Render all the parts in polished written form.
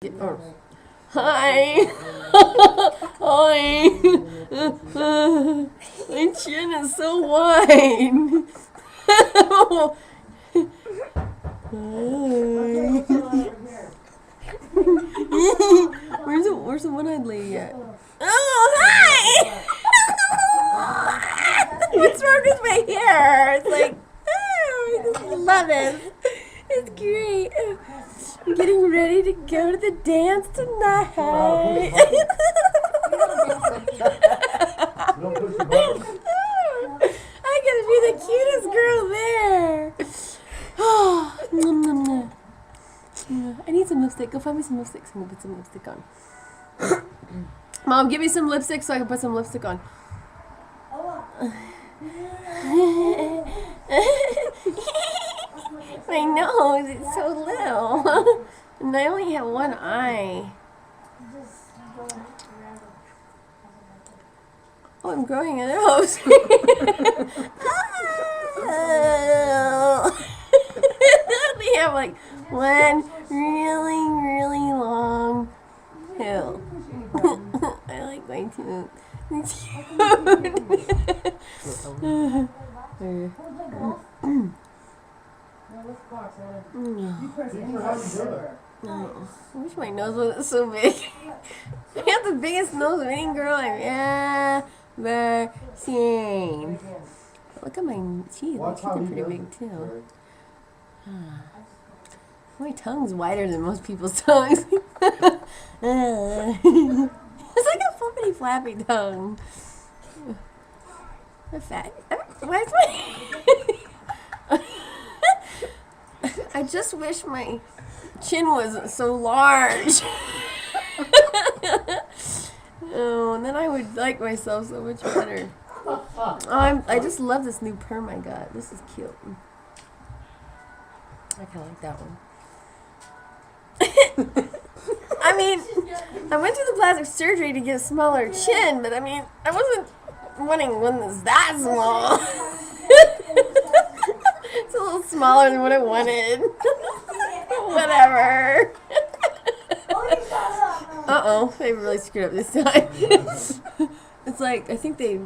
Oh. Hi. Hi. My chin is so wide. Where's the one-eyed lady at? Oh, hi! What's wrong with my hair? It's like, I just love it. It's great. I'm getting ready to go to the dance tonight. I gotta be the cutest girl there. Oh, I need some lipstick. Go find me some lipstick so I can put some lipstick on. Mom, give me some lipstick so I can put some lipstick on. My nose, it's so little. And I only have one eye. Oh, I'm growing a nose. They have like one really long hill. I like my tooth. It's cute. Oh, I wish my nose wasn't so big. I have the biggest nose of any girl I've ever seen. Look at my teeth. My teeth are pretty big too. My tongue's wider than most people's tongues. It's like a flippity flappy tongue. I'm fat. Why is my... I just wish my chin wasn't so large. Oh, and then I would like myself so much better. Oh, I just love this new perm I got. This is cute. I kind of like that one. I mean, I went through the plastic surgery to get a smaller chin, but I mean, I wasn't wanting one that's that small. It's a little smaller than what I wanted. Whatever. Uh-oh, they really screwed up this time. It's like, I think they,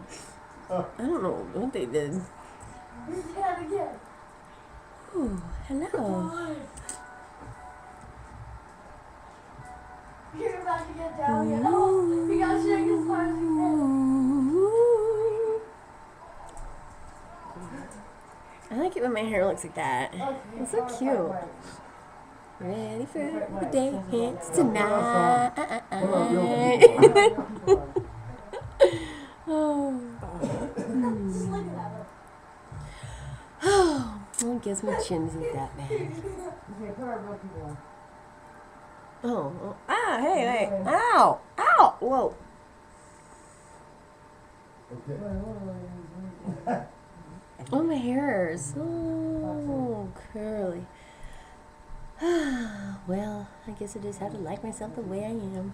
I don't know what they did. Ooh, hello. You're about to get down here. Oh, you gotta shake as hard as you I like it when my hair looks like that. It's so cute. Ready for the dance tonight. Oh. Oh, I guess my chin isn't that bad. Oh, ah, hey, ow, ow, whoa. Oh, my hair is so curly. Well, I guess I just have to like myself the way I am.